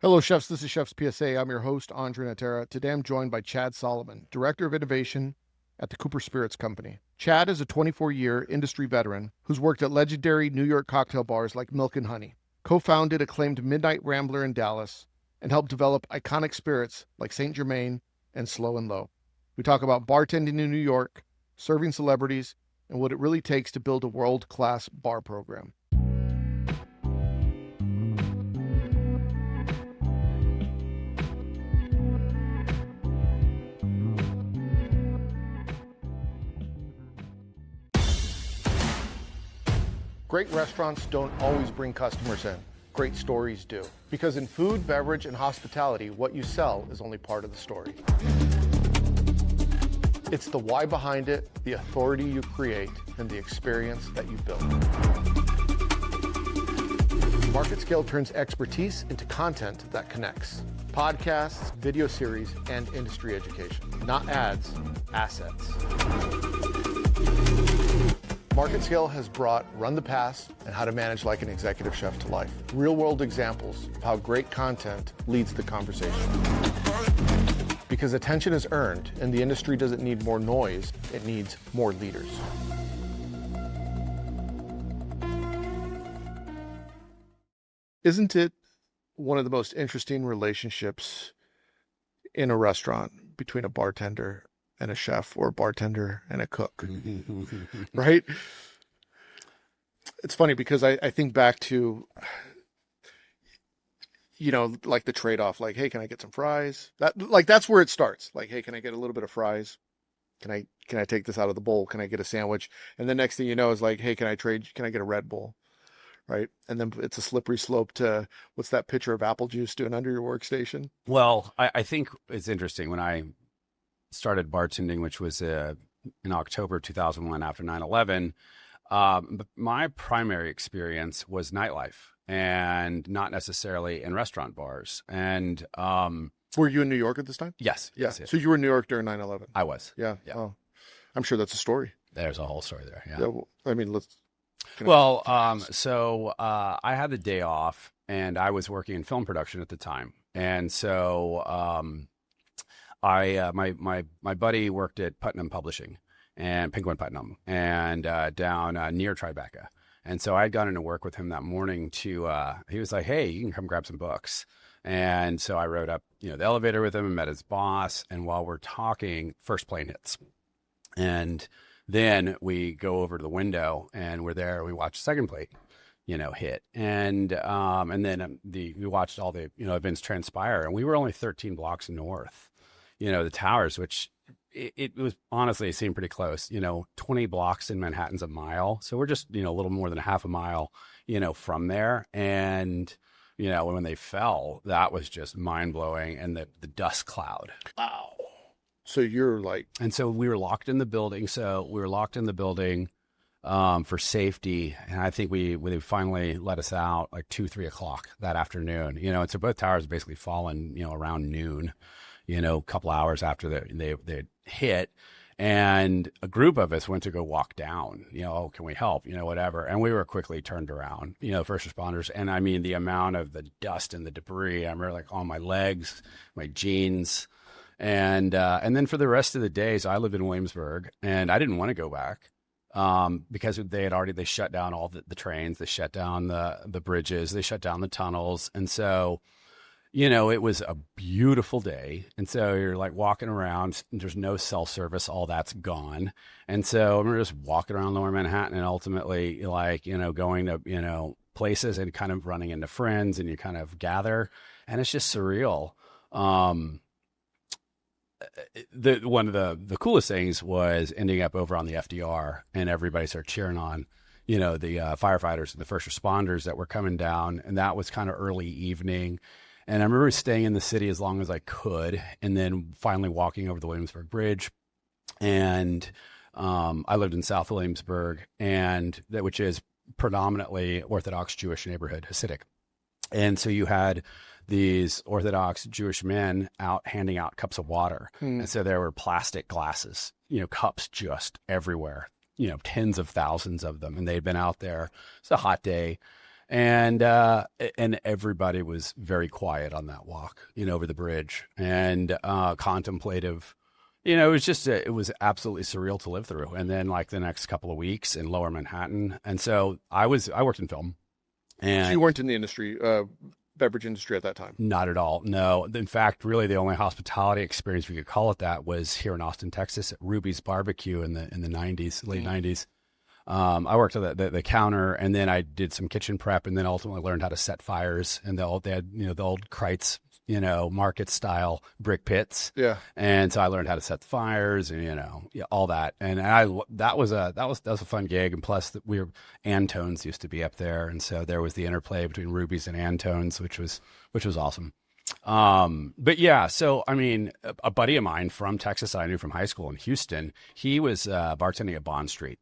Hello, chefs. This is Chef's PSA. I'm your host, André Natera. Today I'm joined by Chad Solomon, Director of Innovation at the Cooper Spirits Company. Chad is a 24-year industry veteran who's worked at legendary New York cocktail bars like Milk and Honey, co-founded acclaimed Midnight Rambler in Dallas, and helped develop iconic spirits like St. Germain and Slow and Low. We talk about bartending in New York, serving celebrities, and what it really takes to build a world-class bar program. Great restaurants don't always bring customers in. Great stories do. Because in food, beverage, and hospitality, what you sell is only part of the story. It's the why behind it, the authority you create, and the experience that you build. Market Scale turns expertise into content that connects. Podcasts, video series, and industry education. Not ads, assets. Market Scale has brought Run the Pass and How to Manage Like an Executive Chef to life. Real-world examples of how great content leads the conversation. Because attention is earned, and the industry doesn't need more noise, it needs more leaders. Isn't it one of the most interesting relationships in a restaurant between a bartender and a chef, or a bartender and a cook, right? It's funny because I think back to, like the trade-off, like, hey, can I get some fries? That's where it starts. Like, hey, can I get a little bit of fries? Can I take this out of the bowl? Can I get a sandwich? And the next thing you know is like, hey, can I get a Red Bull? Right? And then it's a slippery slope to, what's that pitcher of apple juice doing under your workstation? Well, I think it's interesting. When I started bartending, which was in October 2001 after 9/11, my primary experience was nightlife and not necessarily in restaurant bars. And were you in New York at this time? Yes. Yeah. Yes. So you were in New York during 9/11? I was. Yeah. Yeah. Oh, I'm sure that's a story. There's a whole story there. Yeah. Well, I mean, so I had the day off and I was working in film production at the time. And so my buddy worked at Putnam Publishing and Penguin Putnam and down near Tribeca. And so I had gone into work with him that morning he was like, hey, you can come grab some books. And so I rode up, the elevator with him and met his boss. And while we're talking, first plane hits. And then we go over to the window and we're there. We watch the second plane, hit. And then we watched all the, events transpire. And we were only 13 blocks north. The towers, which it was honestly, it seemed pretty close, 20 blocks in Manhattan's a mile. So we're just, a little more than a half a mile, from there. And, when they fell, that was just mind blowing. And the dust cloud. Wow. So you're like, and so we were locked in the building. For safety. And I think they finally let us out like 2-3 o'clock that afternoon, and so both towers basically fallen, around noon. A couple hours after they hit, and a group of us went to go walk down, oh, can we help, whatever. And we were quickly turned around, first responders. And I mean, the amount of the dust and the debris, I remember like on my legs, my jeans. And then for the rest of the day, so I lived in Williamsburg and I didn't want to go back. Because they shut down all the trains, they shut down the bridges, they shut down the tunnels. And so, it was a beautiful day. And so you're like walking around, there's no cell service, all that's gone. And so I remember just walking around Lower Manhattan and ultimately like, going to, places and kind of running into friends and you kind of gather and it's just surreal. One of the coolest things was ending up over on the FDR and everybody started cheering on, the firefighters and the first responders that were coming down. And that was kind of early evening. And I remember staying in the city as long as I could, and then finally walking over the Williamsburg Bridge. And I lived in South Williamsburg, which is predominantly Orthodox Jewish neighborhood, Hasidic. And so you had these Orthodox Jewish men out handing out cups of water. And so there were plastic glasses, cups just everywhere, tens of thousands of them. And they'd been out there. It's a hot day. And everybody was very quiet on that walk, over the bridge, and contemplative. It was absolutely surreal to live through. And then like the next couple of weeks in Lower Manhattan, and so I worked in film, So you and weren't in the industry, beverage industry at that time. not at all. No, in fact, really the only hospitality experience, if you could call it that, was here in Austin, Texas, at Ruby's Barbecue in the '90s, late '90s. I worked at the counter, and then I did some kitchen prep, and then ultimately learned how to set fires. And they had the old Kreitz, market style brick pits. Yeah. And so I learned how to set the fires, and yeah, all that. And that was a fun gig. And plus, Antone's used to be up there, and so there was the interplay between Ruby's and Antone's, which was awesome. But yeah, so I mean, a buddy of mine from Texas I knew from high school in Houston, he was bartending at Bond Street.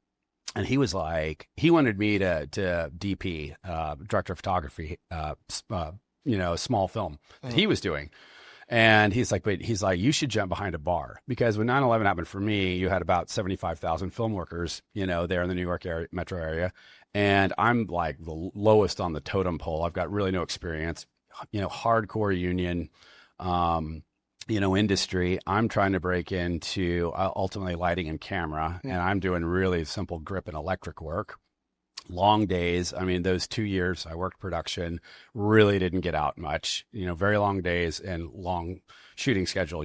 And he was like, he wanted me to DP, director of photography, small film that he was doing. And he's like, you should jump behind a bar, because when 9/11 happened for me, you had about 75,000 film workers, there in the New York metro area. And I'm like the lowest on the totem pole. I've got really no experience, hardcore union, industry. I'm trying to break into ultimately lighting and camera, and I'm doing really simple grip and electric work. Long days. I mean, those 2 years I worked production, really didn't get out much. Very long days and long shooting schedule.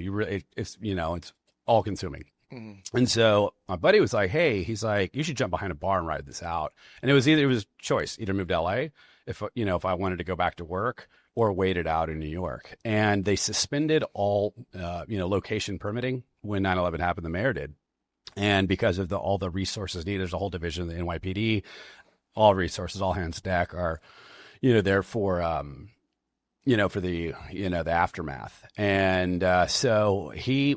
It's all consuming. Mm-hmm. And so my buddy was like, "Hey," he's like, "you should jump behind a bar and ride this out." And it was choice, either move to LA if I wanted to go back to work, or wait it out in New York. And they suspended all, location permitting when 9/11 happened. The mayor did. And because of all the resources needed, there's a whole division of the NYPD, all resources, all hands deck are, there for, for the, the aftermath. And so he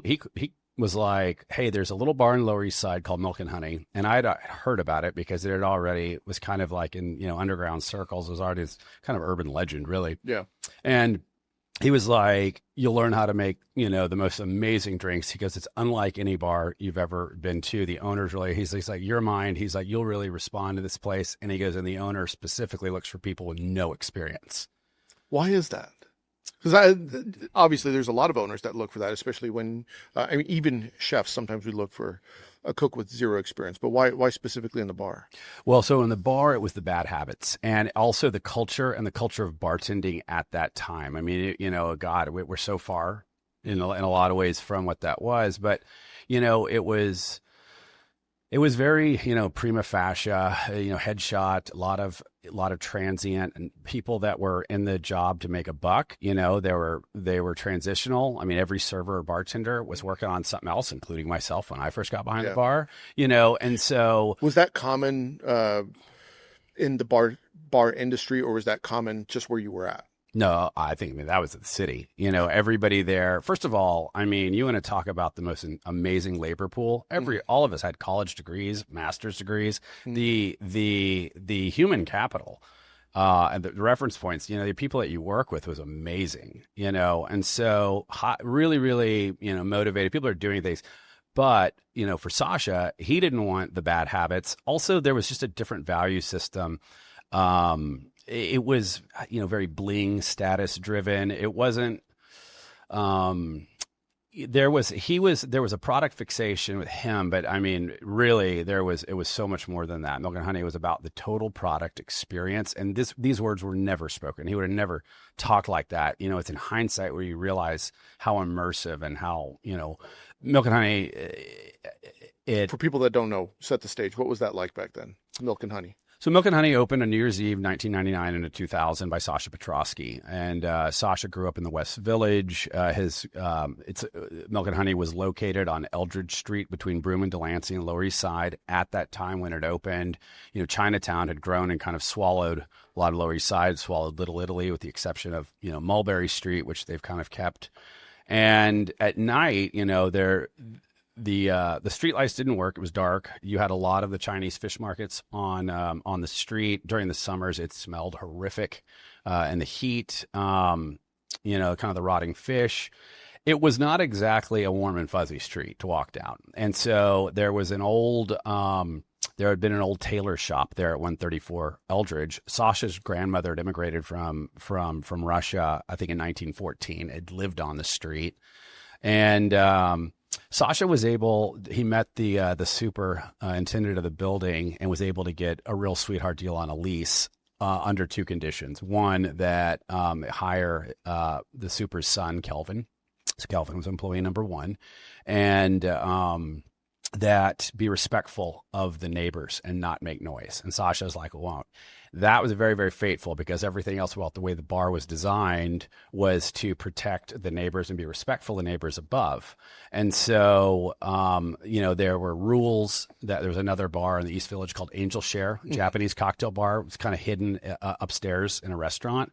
was like, "Hey, there's a little bar in Lower East Side called Milk and Honey." And I'd heard about it because it already was kind of like in, underground circles. It was already this kind of urban legend, really. Yeah. And he was like, "You'll learn how to make, the most amazing drinks." He goes, "It's unlike any bar you've ever been to." The owner's really, he's like, "Your mind." He's like, "You'll really respond to this place." And he goes, and the owner specifically looks for people with no experience. Why is that? Because obviously there's a lot of owners that look for that, especially when, even chefs, sometimes we look for a cook with zero experience. But why specifically in the bar? Well, so in the bar, it was the bad habits, and also the culture of bartending at that time. I mean, God, we're so far in a lot of ways from what that was, but it was very, prima facie, headshot, a lot of transient and people that were in the job to make a buck. They were transitional. I mean, every server or bartender was working on something else, including myself when I first got behind the bar, and so. Was that common in the bar industry, or was that common just where you were at? No, I think that was the city. Everybody there. First of all, I mean, you want to talk about the most amazing labor pool. All of us had college degrees, master's degrees. The human capital, and the reference points. The people that you work with was amazing. And so really, really, motivated. People are doing things. But, for Sasha, he didn't want the bad habits. Also, there was just a different value system. It was, very bling, status driven. It wasn't, there was a product fixation with him, but I mean, really it was so much more than that. Milk and Honey was about the total product experience. And these words were never spoken. He would have never talked like that. It's in hindsight where you realize how immersive and how, Milk and Honey, for people that don't know, set the stage. What was that like back then? Milk and Honey. So Milk and Honey opened on New Year's Eve, 1999 into 2000 by Sasha Petrosky. And Sasha grew up in the West Village. Milk and Honey was located on Eldridge Street between Broome and Delancey and Lower East Side. At that time when it opened, Chinatown had grown and kind of swallowed a lot of Lower East Side, swallowed Little Italy with the exception of, Mulberry Street, which they've kind of kept. And at night, the street lights didn't work. It was dark. You had a lot of the Chinese fish markets on the street during the summers. It smelled horrific, and the heat, kind of the rotting fish. It was not exactly a warm and fuzzy street to walk down. And so there was an old There had been an old tailor shop there at 134 Eldridge. Sasha's grandmother had immigrated from Russia, I think in 1914. Had lived on the street, and Sasha was able. He met the superintendent of the building and was able to get a real sweetheart deal on a lease under two conditions. One, that hire the super's son, Kelvin. So Kelvin was employee number one, and that be respectful of the neighbors and not make noise. And Sasha was like, well, that was very, very fateful, because everything else about the way the bar was designed was to protect the neighbors and be respectful of the neighbors above. And so, there were rules that there was another bar in the East Village called Angel Share, Japanese cocktail bar. It was kind of hidden upstairs in a restaurant.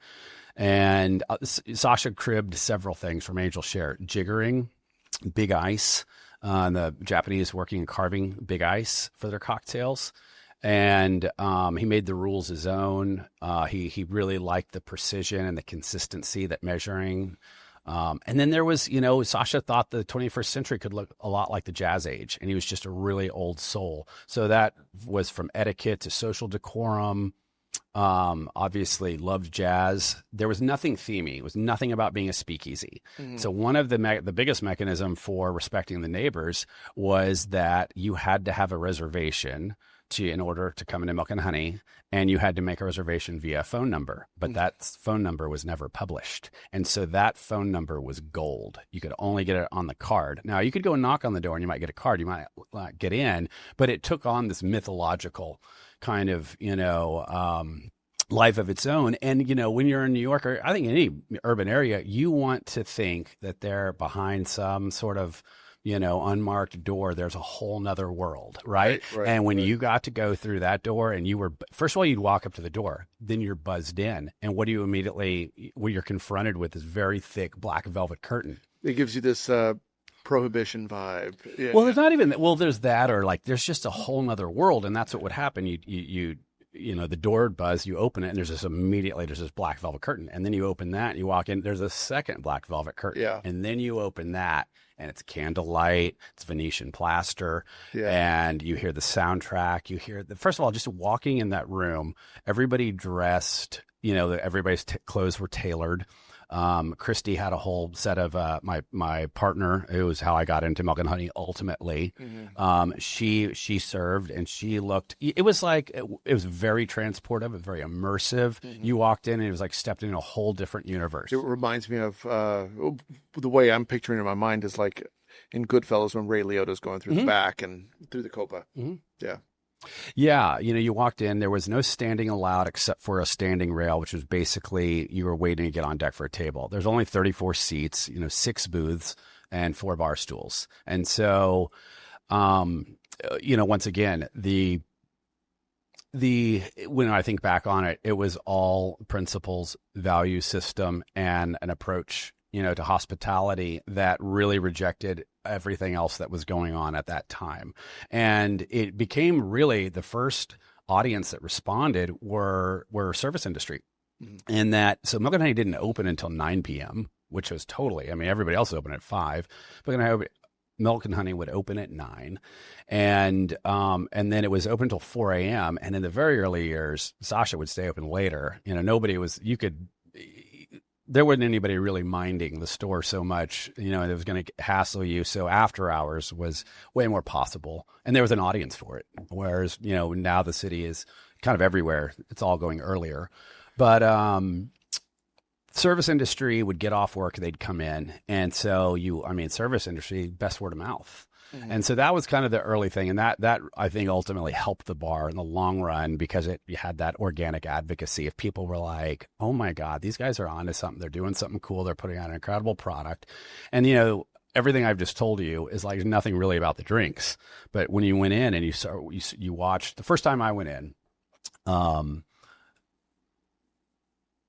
And Sasha cribbed several things from Angel Share: jiggering, big ice. The Japanese working and carving big ice for their cocktails. And he made the rules his own. He really liked the precision and the consistency, that measuring. And then there was, Sasha thought the 21st century could look a lot like the Jazz Age, and he was just a really old soul. So that was from etiquette to social decorum. Obviously loved jazz. There was nothing themey. It was nothing about being a speakeasy. Mm-hmm. So one of the biggest mechanism for respecting the neighbors was that you had to have a reservation in order to come into Milk and Honey, and you had to make a reservation via phone number. But that phone number was never published. And so that phone number was gold. You could only get it on the card. Now, you could go and knock on the door and you might get a card. You might get in, but it took on this mythological kind of, life of its own. And, when you're in New York, or I think any urban area, you want to think that they're behind some sort of, unmarked door, there's a whole nother world, right? And when you got to go through that door, and you were, first of all, you'd walk up to the door, then you're buzzed in. And what do you immediately, what you're confronted with is very thick black velvet curtain. It gives you this prohibition vibe. Yeah. Well, there's not even, there's that, or like, there's just a whole nother world. And that's what would happen. The door would buzz, you open it, and there's this black velvet curtain. And then you open that, and you walk in, there's a second black velvet curtain. Yeah. And then you open that, and it's candlelight, it's Venetian plaster, and you hear the soundtrack. You hear first of all, just walking in that room, everybody dressed, everybody's clothes were tailored. Christy had a whole set of my partner, who was how I got into Milk and Honey ultimately. Mm-hmm. She served, and she looked, it was like, it was very transportive, very immersive. Mm-hmm. You walked in and it was like stepped into a whole different universe. It reminds me of the way I'm picturing it in my mind is like in Goodfellas when Ray Liotta's going through the back and through the Copa. Mm-hmm. Yeah. Yeah, you walked in, there was no standing allowed except for a standing rail, which was basically you were waiting to get on deck for a table. There's only 34 seats, 6 booths and 4 bar stools. And so, once again, when I think back on it, it was all principles, value system, and an approach, to hospitality that really rejected everything else that was going on at that time. And it became really the first audience that responded were service industry. Mm-hmm. And so Milk and Honey didn't open until 9 p.m., which was totally, everybody else opened at 5, but Milk and Honey would open at 9. And then it was open until 4 a.m. And in the very early years, Sasha would stay open later. There wasn't anybody really minding the store so much, it was going to hassle you. So after hours was way more possible. And there was an audience for it. Whereas, now the city is kind of everywhere. It's all going earlier. But service industry would get off work, they'd come in. And so service industry, best word of mouth. Mm-hmm. And so that was kind of the early thing. And that I think ultimately helped the bar in the long run, because you had that organic advocacy. If people were like, oh my God, these guys are onto something. They're doing something cool. They're putting out an incredible product. And, everything I've just told you is like nothing really about the drinks. But when you went in and you watched, the first time I went in,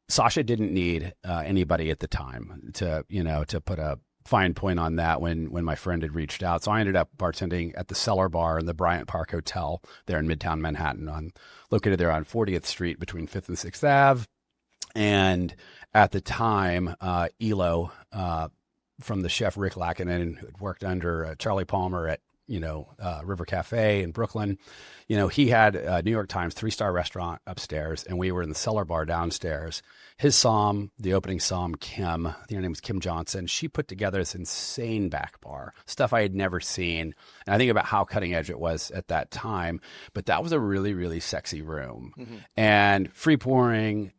Sasha didn't need anybody at the time to put a fine point on that when my friend had reached out. So I ended up bartending at the Cellar Bar in the Bryant Park Hotel there in Midtown Manhattan, located there on 40th Street between 5th and 6th Ave. And at the time, Elo from the chef Rick Lackinen, who had worked under Charlie Palmer at River Cafe in Brooklyn. He had a New York Times 3-star restaurant upstairs, and we were in the cellar bar downstairs. His somm, the opening somm, Kim, her name was Kim Johnson. She put together this insane back bar, stuff I had never seen. And I think about how cutting edge it was at that time. But that was a really, really sexy room, and free pouring,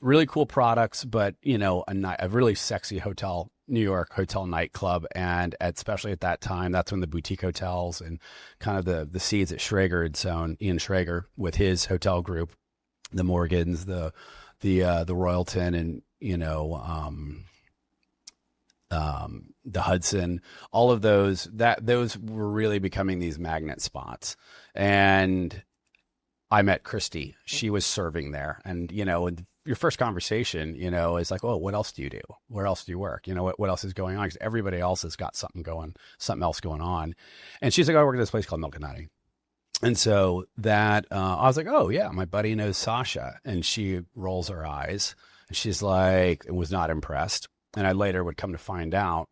really cool products, but a really sexy New York hotel nightclub. And especially at that time, that's when the boutique hotels and kind of the seeds that Schrager had sown, Ian Schrager, with his hotel group, the Morgans, the Royalton, and the Hudson, all of those were really becoming these magnet spots. And I met Christy. She was serving there, and your first conversation, is like, oh, what else do you do? Where else do you work? What else is going on? Because everybody else has got something else going on. And she's like, I work at this place called Milk and Honey. And so that, I was like, oh yeah, my buddy knows Sasha. And she rolls her eyes, and she's like, was not impressed. And I later would come to find out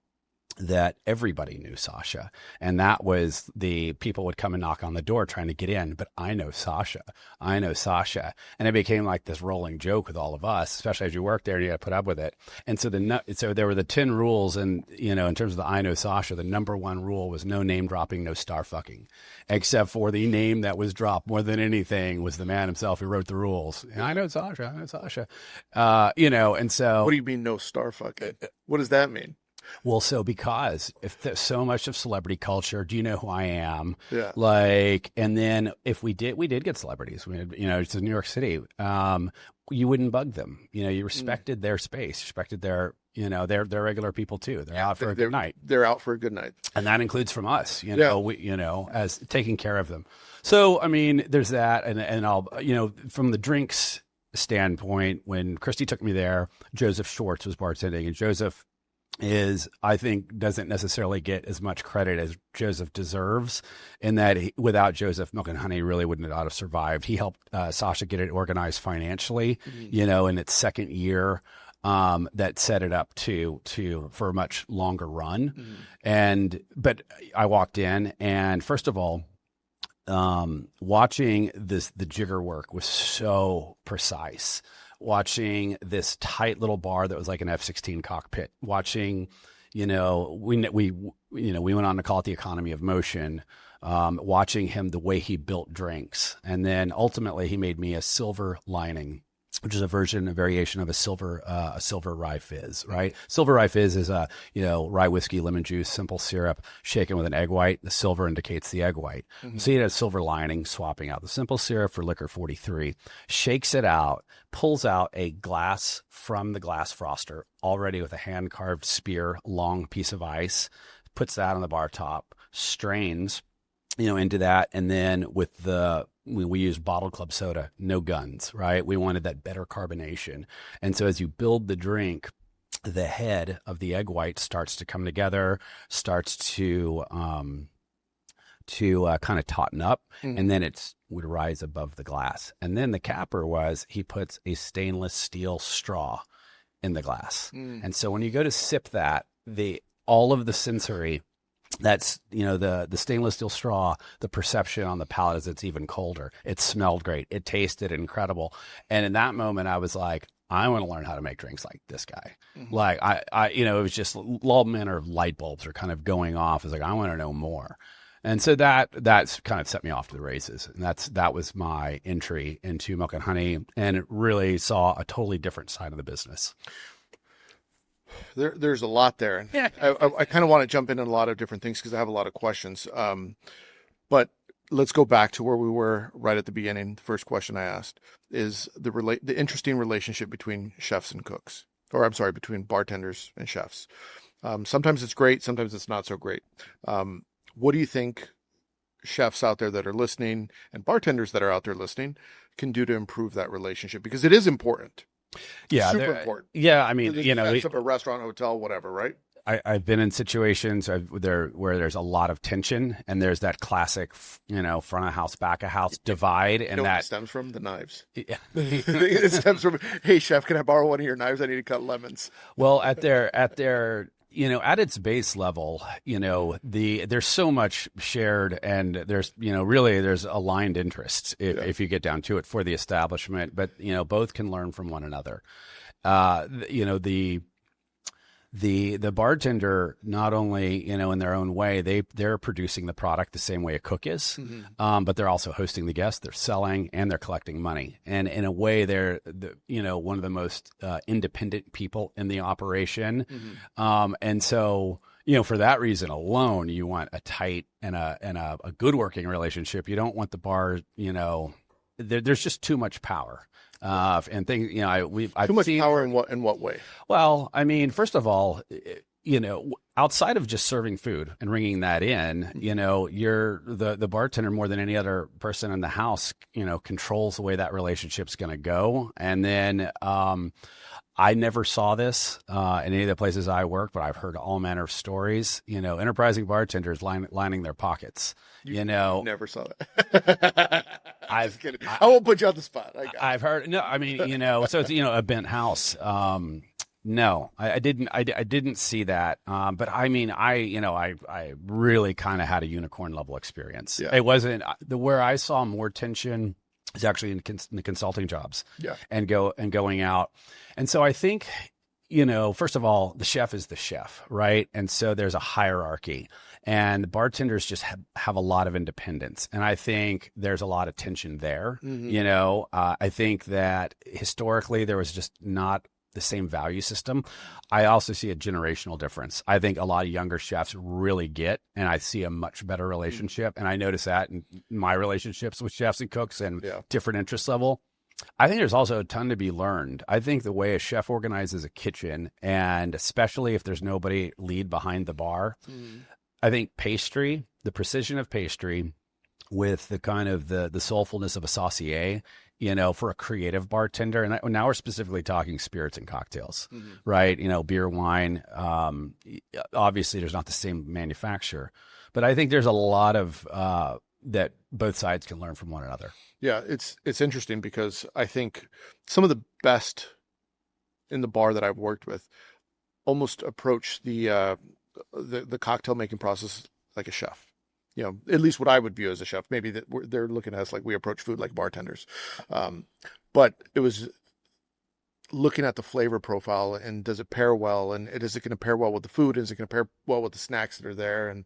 that everybody knew Sasha, and that was the people would come and knock on the door trying to get in. But I know Sasha, and it became like this rolling joke with all of us, especially as you work there and you got to put up with it. And so so there were the 10 rules, and in terms of the I know Sasha, the number one rule was no name dropping, no star fucking, except for the name that was dropped more than anything was the man himself who wrote the rules. And I know Sasha, and so. What do you mean no star fucking? What does that mean? Well, so because if there's so much of celebrity culture, do you know who I am? Yeah. And then if we did get celebrities. We had, it's in New York City. You wouldn't bug them. You respected their space, respected their, they're regular people too. They're out for a good night. They're out for a good night. And that includes from us, as taking care of them. So, I mean, there's that. And I'll, from the drinks standpoint, when Christy took me there, Joseph Schwartz was bartending, and Joseph I think doesn't necessarily get as much credit as Joseph deserves, in that without Joseph, Milk and Honey really would not have survived. He helped Sasha get it organized financially, in its second year, that set it up for a much longer run. But I walked in, and first of all, watching the jigger work was so precise. Watching this tight little bar that was like an F-16 cockpit. Watching, we went on to call it the economy of motion. Watching him, the way he built drinks, and then ultimately he made me a silver lining, which is a variation of a silver rye fizz, right? Silver rye fizz is rye whiskey, lemon juice, simple syrup, shaken with an egg white. The silver indicates the egg white. So he had a silver lining, swapping out the simple syrup for liquor 43, shakes it out, pulls out a glass from the glass froster, already with a hand-carved spear, long piece of ice, puts that on the bar top, strains, into that, and then with we use bottled club soda, no guns, right? We wanted that better carbonation. And so as you build the drink, the head of the egg white starts to come together, starts to kind of tauten up, and then would rise above the glass. And then the capper was he puts a stainless steel straw in the glass. And so when you go to sip that, all of the sensory, that's, the stainless steel straw, the perception on the palate is it's even colder. It smelled great. It tasted incredible. And in that moment, I was like, I want to learn how to make drinks like this guy. Like it was just all manner of light bulbs are kind of going off. It's like, I want to know more. And so that's kind of set me off to the races. And that was my entry into Milk and Honey. And it really saw a totally different side of the business. There's a lot there. Yeah. I kind of want to jump into a lot of different things because I have a lot of questions. But let's go back to where we were right at the beginning. The first question I asked is the interesting relationship between chefs and cooks, or I'm sorry, between bartenders and chefs. Sometimes it's great. Sometimes it's not so great. What do you think chefs out there that are listening and bartenders that are out there listening can do to improve that relationship? Because it is important. Yeah. Super important. Yeah. I mean, a restaurant, hotel, whatever, right? I've been in situations where there's a lot of tension, and there's that classic, front of house, back of house divide. And that stems from the knives. Yeah. It stems from, hey chef, can I borrow one of your knives? I need to cut lemons. Well, at their at its base level, there's so much shared, and there's, really there's aligned interests if you get down to it for the establishment, but, both can learn from one another. The bartender, not only, in their own way, they're producing the product the same way a cook is, but they're also hosting the guests, they're selling, and they're collecting money. And in a way, they're one of the most independent people in the operation. And so, for that reason alone, you want a tight and a good working relationship. You don't want the bar, there's just too much power. And things, I've Too much seen, power in what way? Well, I mean, first of all, outside of just serving food and ringing that in, you're the bartender more than any other person in the house, controls the way that relationship's going to go. And then, I never saw this in any of the places I work, but I've heard all manner of stories. Enterprising bartenders lining their pockets. Never saw that. Just kidding. I won't put you on the spot. I've heard. No, I mean, so it's a bent house. No, I didn't see that. But I mean, I really kind of had a unicorn level experience. Yeah. It wasn't where I saw more tension is actually in the consulting jobs. Yeah. And going out. And so I think, first of all, the chef is the chef, right? And so there's a hierarchy, and the bartenders just have a lot of independence. And I think there's a lot of tension there. I think that historically there was just not the same value system. I also see a generational difference. I think a lot of younger chefs really get, and I see a much better relationship. And I notice that in my relationships with chefs and cooks and different interest level. I think there's also a ton to be learned. I think the way a chef organizes a kitchen, and especially if there's nobody lead behind the bar, I think pastry, the precision of pastry with the kind of the soulfulness of a saucier, for a creative bartender. And now we're specifically talking spirits and cocktails, right? Beer, wine. Obviously there's not the same manufacturer, but I think there's a lot of that both sides can learn from one another. Yeah, it's interesting because I think some of the best in the bar that I've worked with almost approach the cocktail making process like a chef. At least what I would view as a chef. Maybe they're looking at us like we approach food like bartenders. But it was looking at the flavor profile, and does it pair well, and is it going to pair well with the food, and is it going to pair well with the snacks that are there, and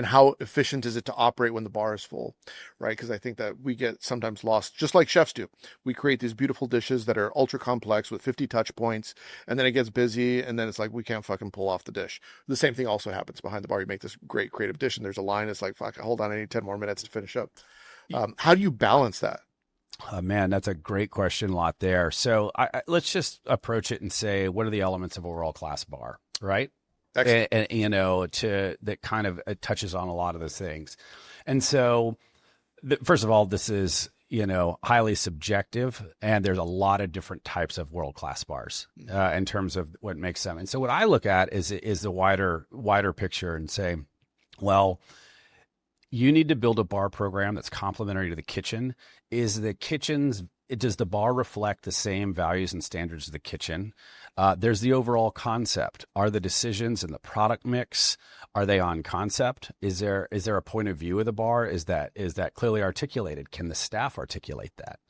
how efficient is it to operate when the bar is full, right? Because I think that we get sometimes lost, just like chefs do. We create these beautiful dishes that are ultra complex with 50 touch points, and then it gets busy, and then it's like we can't fucking pull off the dish. The same thing also happens behind the bar. You make this great creative dish, and there's a line. It's like, fuck, hold on, I need 10 more minutes to finish up. How do you balance that? Man, that's a great question. A lot there. So let's just approach it and say, what are the elements of a world-class bar, right? Excellent. And that kind of it touches on a lot of those things. And so, first of all, this is highly subjective, and there's a lot of different types of world-class bars in terms of what makes them. And so, what I look at is the wider picture and say, well, you need to build a bar program that's complementary to the kitchen. Does the bar reflect the same values and standards of the kitchen? There's the overall concept. Are the decisions in the product mix, are they on concept? Is there a point of view of the bar? Is that clearly articulated? Can the staff articulate that?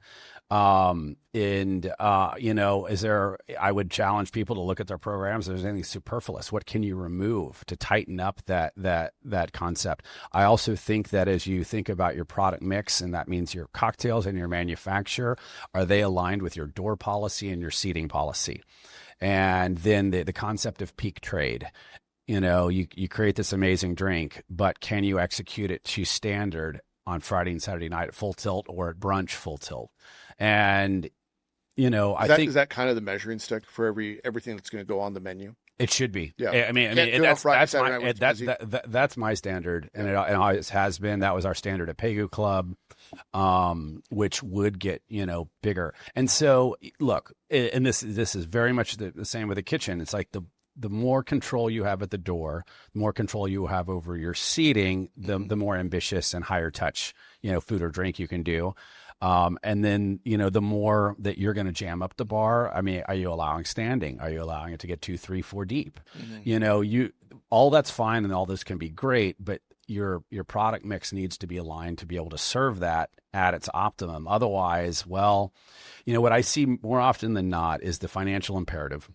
I would challenge people to look at their programs. If there's anything superfluous, what can you remove to tighten up that concept? I also think that as you think about your product mix, and that means your cocktails and your manufacturer, are they aligned with your door policy and your seating policy? And then the concept of peak trade. You create this amazing drink, but can you execute it to standard on Friday and Saturday night at full tilt, or at brunch full tilt? And I think, is that kind of the measuring stick for everything that's going to go on the menu? It should be. Yeah. I mean, that's my standard, and it always has been. That was our standard at Pegu Club, which would get bigger. And so, look, and this is very much the same with the kitchen. It's like the more control you have at the door, the more control you have over your seating, the more ambitious and higher touch, food or drink you can do. And then, the more that you're going to jam up the bar, I mean, are you allowing standing? Are you allowing it to get 2, 3, 4 deep? All that's fine and all this can be great, but your product mix needs to be aligned to be able to serve that at its optimum. Otherwise, well, what I see more often than not is the financial imperative.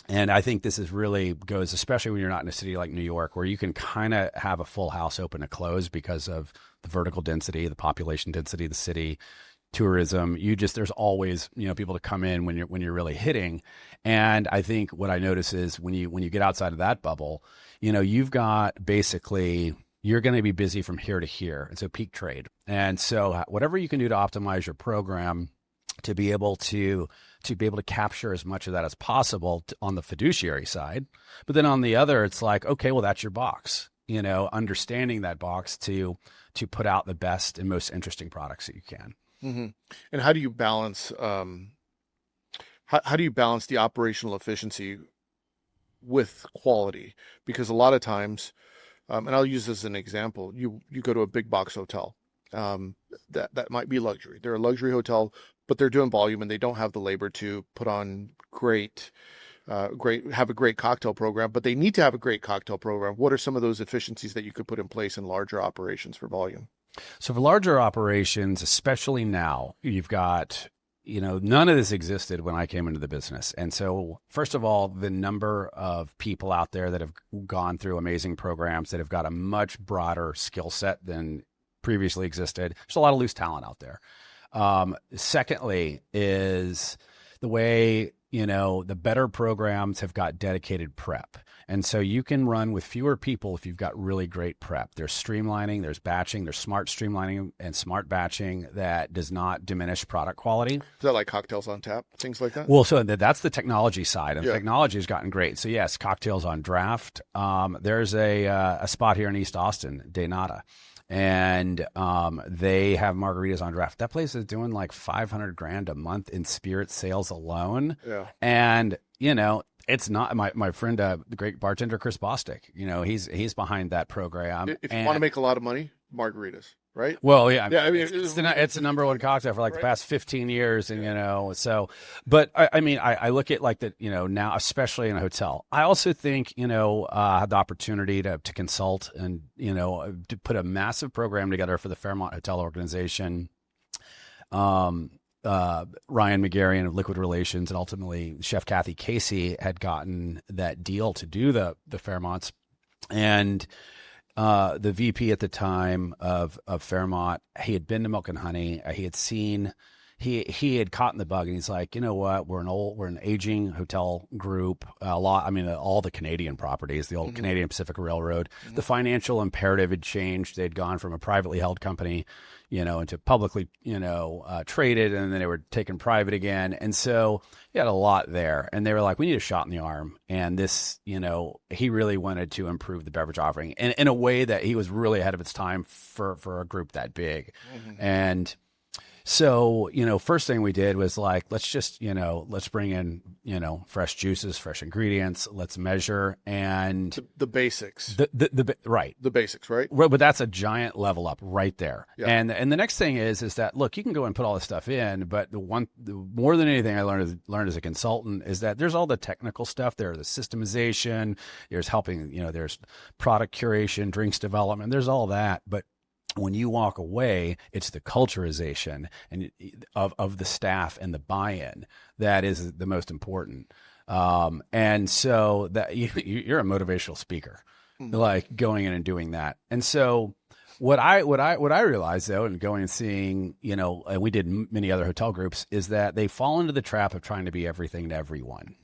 And I think this really goes, especially when you're not in a city like New York, where you can kind of have a full house open to close because of the vertical density, the population density of the city, tourism. There's always, people to come in when you're really hitting. And I think what I notice is when you get outside of that bubble, you've got basically, you're going to be busy from here to here. And so peak trade. And so whatever you can do to optimize your program to be able to capture as much of that as possible on the fiduciary side. But then on the other, it's like, okay, well, that's your box, understanding that box to put out the best and most interesting products that you can. Mm-hmm. And how do you balance, how do you balance the operational efficiency with quality? Because a lot of times, and I'll use this as an example, you go to a big box hotel, that might be luxury. They're a luxury hotel, but they're doing volume and they don't have the labor to put on have a great cocktail program, but they need to have a great cocktail program. What are some of those efficiencies that you could put in place in larger operations for volume? So for larger operations, especially now, you've got, none of this existed when I came into the business. And so first of all, the number of people out there that have gone through amazing programs that have got a much broader skill set than previously existed. There's a lot of loose talent out there. Secondly is the way, the better programs have got dedicated prep. And so you can run with fewer people if you've got really great prep. There's streamlining, there's batching, there's smart streamlining and smart batching that does not diminish product quality. Is that like cocktails on tap, things like that? Well, so that's the technology side, and technology has gotten great. So yes, cocktails on draft. There's a spot here in East Austin, De Nata. And they have margaritas on draft. That place is doing like $500,000 a month in spirit sales alone. Yeah. And it's not my friend, the great bartender Chris Bostic. He's behind that program. If you want to make a lot of money, margaritas, right? Well, yeah. I mean, it's the number one cocktail for like the past 15 years, and so. But I look at like now, especially in a hotel. I also think I had the opportunity to consult and to put a massive program together for the Fairmont Hotel Organization. Ryan McGarrian of Liquid Relations and ultimately Chef Kathy Casey had gotten that deal to do the Fairmonts, and the VP at the time of Fairmont, he had been to Milk and Honey. He had seen, he had caught in the bug, and he's like, you know what? We're an aging hotel group. All the Canadian properties, the old Canadian Pacific Railroad, the financial imperative had changed. They'd gone from a privately held company, into publicly, traded, and then they were taken private again. And so he had a lot there, and they were like, we need a shot in the arm. And this, he really wanted to improve the beverage offering in a way that he was really ahead of its time for a group that big. And so, first thing we did was like, let's just, let's bring in, fresh juices, fresh ingredients, let's measure and the basics, right. The basics, right? But that's a giant level up right there. Yeah. And the next thing is that, look, you can go and put all this stuff in, but the more than anything I learned as a consultant is that there's all the technical stuff there, the systemization, there's helping, there's product curation, drinks development, there's all that. But when you walk away, it's the culturization and of the staff and the buy-in that is the most important. And so that you're a motivational speaker, like going in and doing that. And so what I realized though, and going and seeing, and we did many other hotel groups, is that they fall into the trap of trying to be everything to everyone.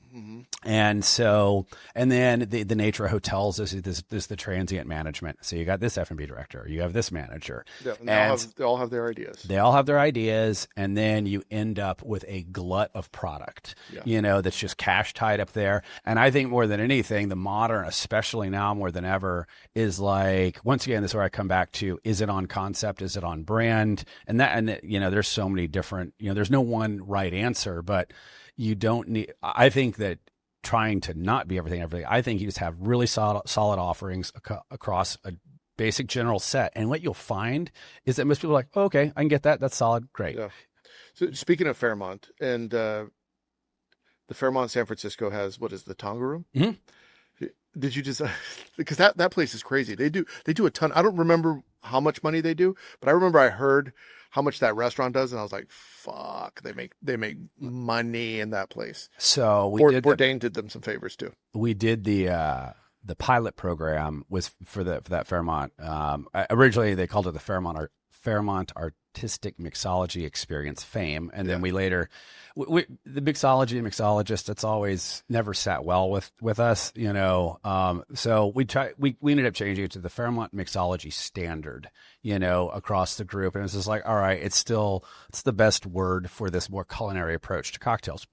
And so, and then the nature of hotels is the transient management. So you got this F&B director, you have this manager. Yeah, and they all have their ideas. They all have their ideas, and then you end up with a glut of product, that's just cash tied up there. And I think more than anything, the modern, especially now more than ever, is like, once again, this is where I come back to, is it on concept? Is it on brand? And there's so many different, there's no one right answer, but you don't need, I think that trying to not be everything, I think you just have really solid offerings across basic general set. And what you'll find is that most people are like, oh, okay, I can get that. That's solid. Great. Yeah. So speaking of Fairmont, and the Fairmont San Francisco has, what is the Tonga Room? Mhm. Did you just because that place is crazy. They do a ton. I don't remember how much money they do, but I remember I heard how much that restaurant does, and I was like, "Fuck, they make money in that place." So Bourdain did them some favors too. we did the pilot program was for that Fairmont. Originally they called it the Fairmont Artistic Mixology Experience, FAME, and then we later the mixology and mixologist, it's always never sat well with us, so we ended up changing it to the Fairmont Mixology Standard, across the group, and it's just like, all right, it's the best word for this more culinary approach to cocktails.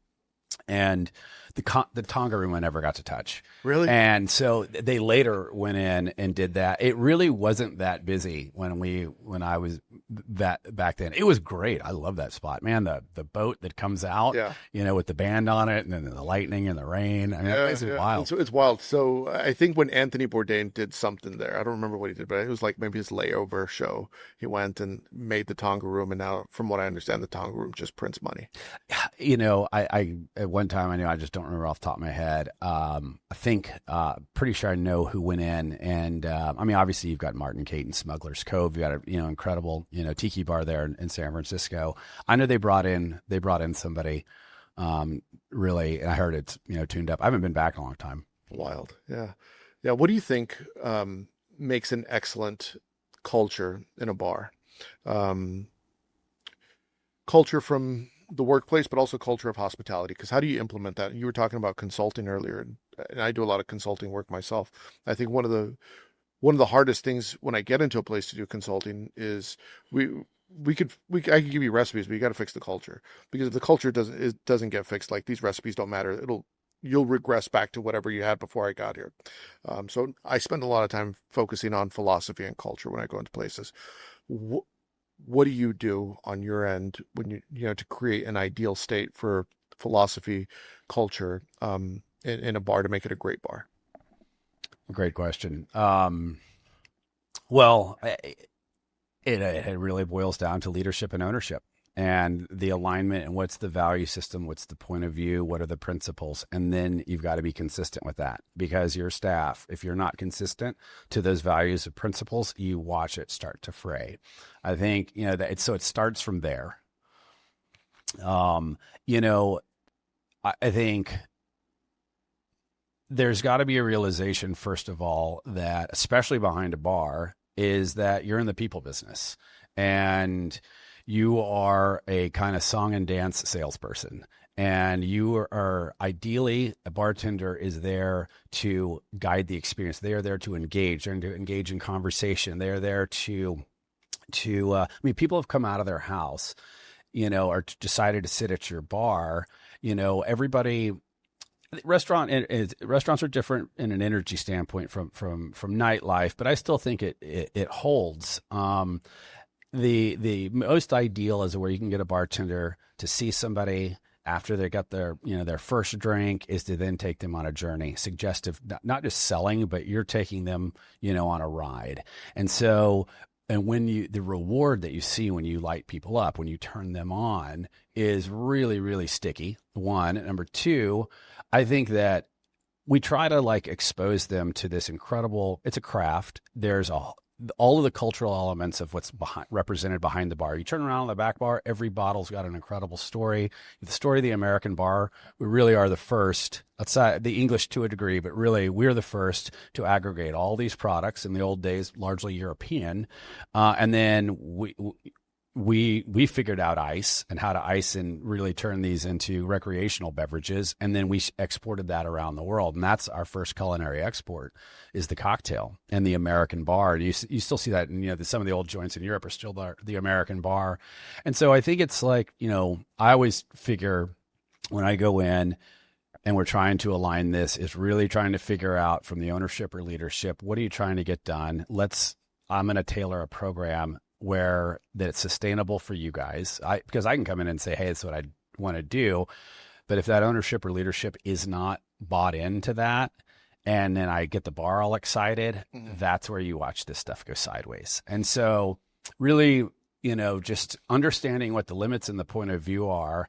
And the Tonga Room I never got to touch. Really? And so they later went in and did that. It really wasn't that busy when I was back then. It was great. I love that spot, man. The boat that comes out, with the band on it, and then the lightning and the rain. I mean, that place is wild. It's wild. So I think when Anthony Bourdain did something there, I don't remember what he did, but it was like maybe his layover show. He went and made the Tonga Room, and now, from what I understand, the Tonga Room just prints money. I at one time I just don't remember off the top of my head. I think pretty sure I know who went in, and obviously you've got Martin Kate and Smuggler's Cove. You got a incredible tiki bar there in San Francisco. I know they brought in somebody really, and I heard it's tuned up. I haven't been back in a long time. Wild, yeah. What do you think makes an excellent culture in a bar? Culture from the workplace, but also culture of hospitality. Because how do you implement that? You were talking about consulting earlier, and I do a lot of consulting work myself. I think one of the hardest things when I get into a place to do consulting is I could give you recipes, but you got to fix the culture, because if the culture doesn't get fixed, like, these recipes don't matter. You'll regress back to whatever you had before I got here. So I spend a lot of time focusing on philosophy and culture when I go into places. What do you do on your end when to create an ideal state for philosophy, culture, in a bar to make it a great bar? Great question. Well, it really boils down to leadership and ownership, and the alignment, and what's the value system, what's the point of view, what are the principles, and then you've got to be consistent with that, because your staff, if you're not consistent to those values and principles, you watch it start to fray. I think that so it starts from there. I think there's got to be a realization, first of all, that especially behind a bar, is that you're in the people business, and you are a kind of song and dance salesperson, and you are ideally, a bartender is there to guide the experience. They are there to engage. They're to engage in conversation. They're there to people have come out of their house, or decided to sit at your bar. Everybody. Restaurants are different in an energy standpoint from nightlife, but I still think it holds. The most ideal is where you can get a bartender to see somebody after they got their first drink, is to then take them on a journey, suggestive, not just selling, but you're taking them on a ride. And so, and when the reward that you see when you light people up, when you turn them on, is really, really sticky. One. Number two, I think that we try to expose them to this incredible, it's a craft. There's all of the cultural elements of what's represented behind the bar. You turn around on the back bar, every bottle's got an incredible story. The story of the American bar, we really are the first, outside the English to a degree, but really we're the first to aggregate all these products, in the old days, largely European. And then we figured out ice and how to ice and really turn these into recreational beverages. And then we exported that around the world. And that's our first culinary export, is the cocktail and the American bar. You still see that in, some of the old joints in Europe are still the American bar. And so I think it's I always figure when I go in and we're trying to align this, is really trying to figure out from the ownership or leadership, what are you trying to get done? I'm going to tailor a program where that it's sustainable for you guys. Because I can come in and say, hey, that's what I want to do. But if that ownership or leadership is not bought into that, and then I get the bar all excited, that's where you watch this stuff go sideways. And so really, just understanding what the limits and the point of view are.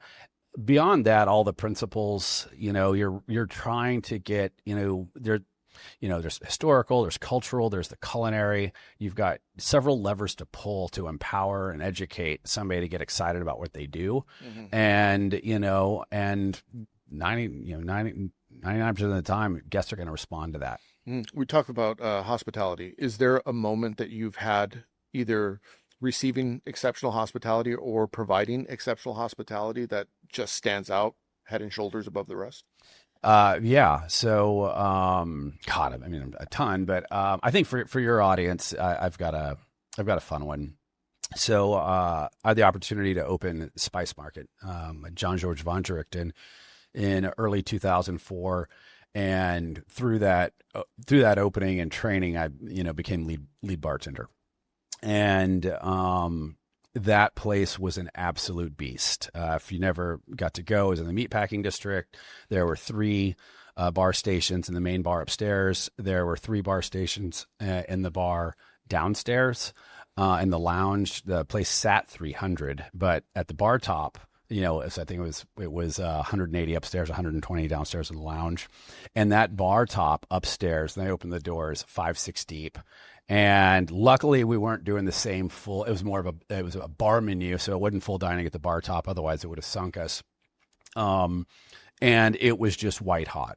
Beyond that, all the principles, you're trying to get, there's historical, there's cultural, there's the culinary. You've got several levers to pull to empower and educate somebody to get excited about what they do. And, and 99% of the time, guests are going to respond to that. We talk about hospitality. Is there a moment that you've had either receiving exceptional hospitality or providing exceptional hospitality that just stands out head and shoulders above the rest? Yeah. So, God, I mean, a ton, but, I think for your audience, I've got a fun one. So, I had the opportunity to open Spice Market, at John George von Drichten in early 2004. And through that opening and training, I, became lead bartender. And, that place was an absolute beast. If you never got to go, it was in the meatpacking district. There were 3 bar stations in the main bar upstairs. There were 3 bar stations in the bar downstairs. In the lounge, the place sat 300, but at the bar top, so I think it was 180 upstairs, 120 downstairs in the lounge. And that bar top upstairs, and they opened the doors 5, 6 deep. And luckily we weren't doing the same full, it was a bar menu. So it wasn't full dining at the bar top. Otherwise it would have sunk us. And it was just white hot.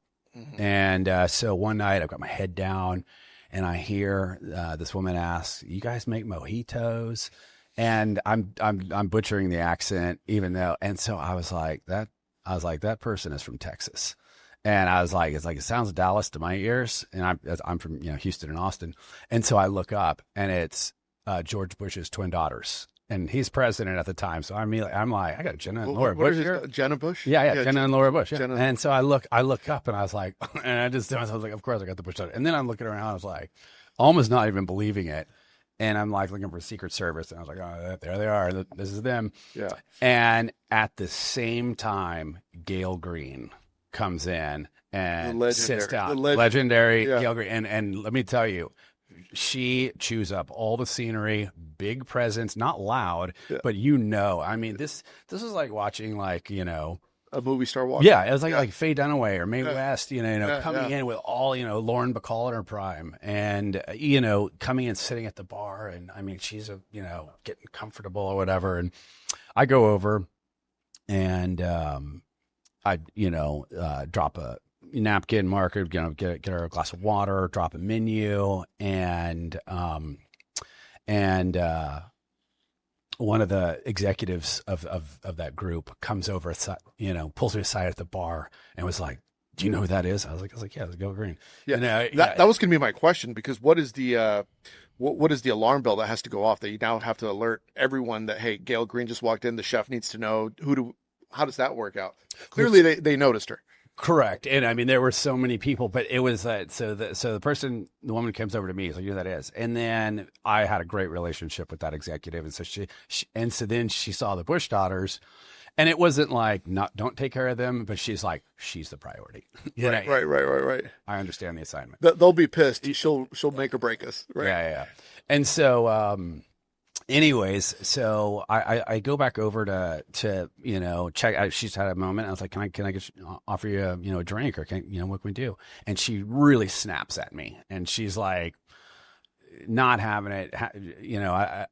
And, so one night I've got my head down and I hear, this woman ask, "You guys make mojitos?" And I'm butchering the accent and so I was like, that person is from Texas. And I was like, it sounds Dallas to my ears. And I'm from, Houston and Austin. And so I look up and it's, George Bush's twin daughters. And he's president at the time. So I'm like, I got Jenna and Laura Bush here. Jenna Bush? Yeah, Jenna and Laura Bush. Yeah. Jenna. And so I look up and I was like, and I was like, of course I got the Bush daughter. And then I'm looking around, I was like, almost not even believing it. And I'm like looking for Secret Service. And I was like, oh, there they are. This is them. Yeah. And at the same time, Gail Green comes in and sits down. Legendary Gail Green. And let me tell you, she chews up all the scenery, big presence, not loud, but I mean, this is like watching a movie star walking. Yeah, it was like Faye Dunaway or Mae West, coming in with all, Lauren Bacall in her prime and, coming in, sitting at the bar. And I mean, she's, getting comfortable or whatever. And I go over and, I, drop a napkin marker, get her a glass of water, drop a menu. And one of the executives of that group comes over, pulls me aside at the bar and was like, "Do you know who that is?" I was like, "Yeah, it's Gail Green." Yeah. That was going to be my question, because what is the, what is the alarm bell that has to go off that you now have to alert everyone that, hey, Gail Green just walked in. The chef needs to know how does that work out? Clearly they noticed her. Correct. And I mean, there were so many people, but it was, the woman comes over to me, so who that is. And then I had a great relationship with that executive. And so then she saw the Bush daughters, and it wasn't like, don't take care of them, but she's like, she's the priority. Right. I understand the assignment. They'll be pissed. She'll make or break us. Right. Yeah. And so, anyways, so I go back over to check. She's had a moment. I was like, can I offer you a drink, or what can we do? And she really snaps at me, and she's like, not having it. I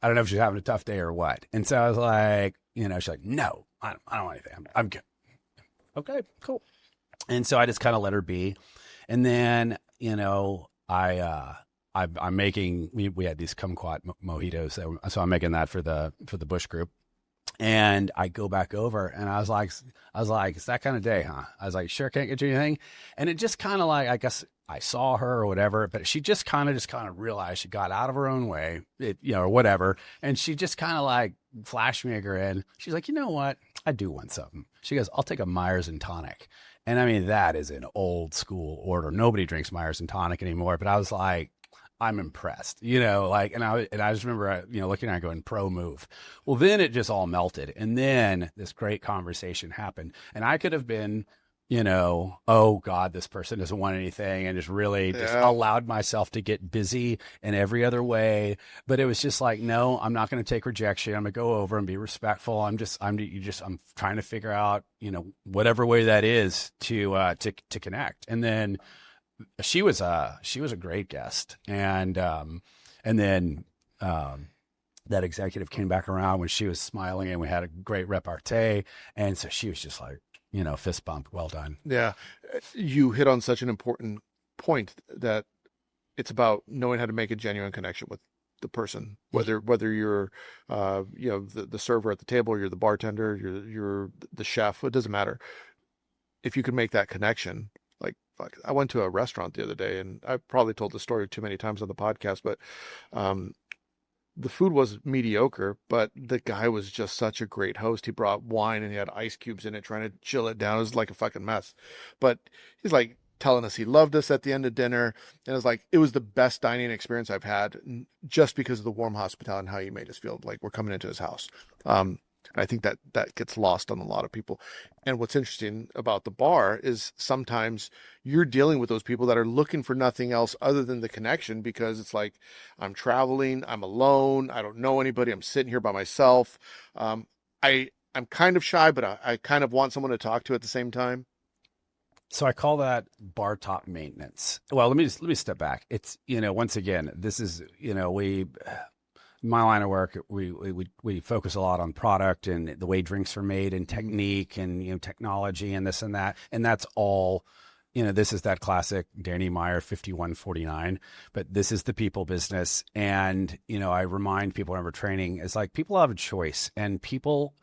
don't know if she's having a tough day or what. And so I was like, she's like, "No, I don't want anything. I'm good." Okay, cool. And so I just kind of let her be, and then I'm making, we had these kumquat mojitos. So I'm making that for the Bush group. And I go back over and I was like, "It's that kind of day, huh?" I was like, "Sure, can't get you anything." And it just kind of like, I guess I saw her or whatever, but she just kind of realized she got out of her own way, or whatever. And she just kind of like flashed me a grin. She's like, "You know what? I do want something." She goes, "I'll take a Myers and tonic." And I mean, that is an old school order. Nobody drinks Myers and tonic anymore. But I was like, I'm impressed, and I just remember, looking at it going, pro move. Well, then it just all melted. And then this great conversation happened, and I could have been oh God, this person doesn't want anything, and just really just Yeah. allowed myself to get busy in every other way. But it was just like, no, I'm not going to take rejection. I'm going to go over and be respectful. I'm trying to figure out, whatever way that is to connect. And then she was a great guest. And then, that executive came back around when she was smiling and we had a great repartee. And so she was just like, fist bump, well done. Yeah. You hit on such an important point that it's about knowing how to make a genuine connection with the person, whether you're, the server at the table, or you're the bartender, you're the chef, it doesn't matter. If you can make that connection, like, fuck, I went to a restaurant the other day, and I've probably told the story too many times on the podcast, but, the food was mediocre, but the guy was just such a great host. He brought wine and he had ice cubes in it, trying to chill it down. It was like a fucking mess. But he's like telling us he loved us at the end of dinner. And it was like, it was the best dining experience I've had, just because of the warm hospitality and how he made us feel like we're coming into his house. I think that gets lost on a lot of people. And what's interesting about the bar is sometimes you're dealing with those people that are looking for nothing else other than the connection, because it's like, I'm traveling, I'm alone, I don't know anybody, I'm sitting here by myself. I'm kind of shy, but I kind of want someone to talk to at the same time. So I call that bar top maintenance. Well, let me step back. It's, once again, this is, my line of work, we focus a lot on product and the way drinks are made and technique and, technology and this and that. And that's all, this is that classic Danny Meyer 5149, but this is the people business. And, I remind people whenever training, it's like, people have a choice, and people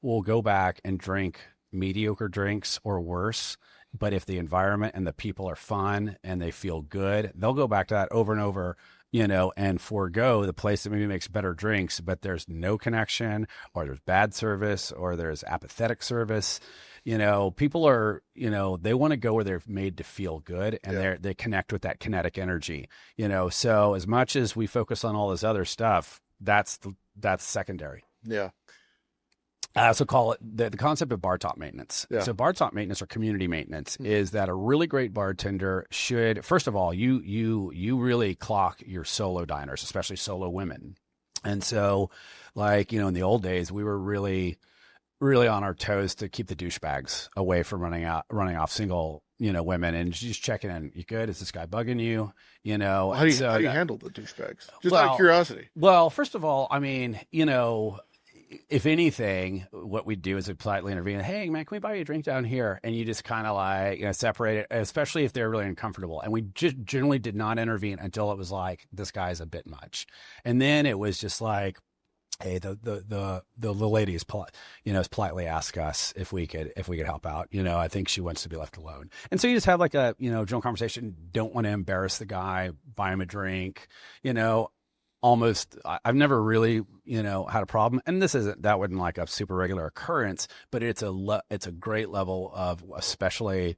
will go back and drink mediocre drinks or worse. But if the environment and the people are fun and they feel good, they'll go back to that over and over, and forego the place that maybe makes better drinks, but there's no connection, or there's bad service, or there's apathetic service. People are, they want to go where they're made to feel good, and they connect with that kinetic energy, so as much as we focus on all this other stuff, that's secondary. Yeah. I also call it the concept of bar top maintenance. Yeah. So bar top maintenance, or community maintenance, is that a really great bartender should, first of all, you really clock your solo diners, especially solo women. And so, like, in the old days, we were really, really on our toes to keep the douchebags away from running off single, women, and just checking in. You good? Is this guy bugging you? How do you handle the douchebags? Just out of curiosity. Well, first of all, I mean, if anything, what we do is we politely intervene. Hey, man, can we buy you a drink down here? And you just kind of like, separate it, especially if they're really uncomfortable. And we just generally did not intervene until it was like, this guy's a bit much. And then it was just like, hey, the lady is politely ask us if we could help out. I think she wants to be left alone. And so you just have like a, general conversation. Don't want to embarrass the guy, buy him a drink, almost, I've never really, had a problem. And that wasn't like a super regular occurrence, but it's a great level of, especially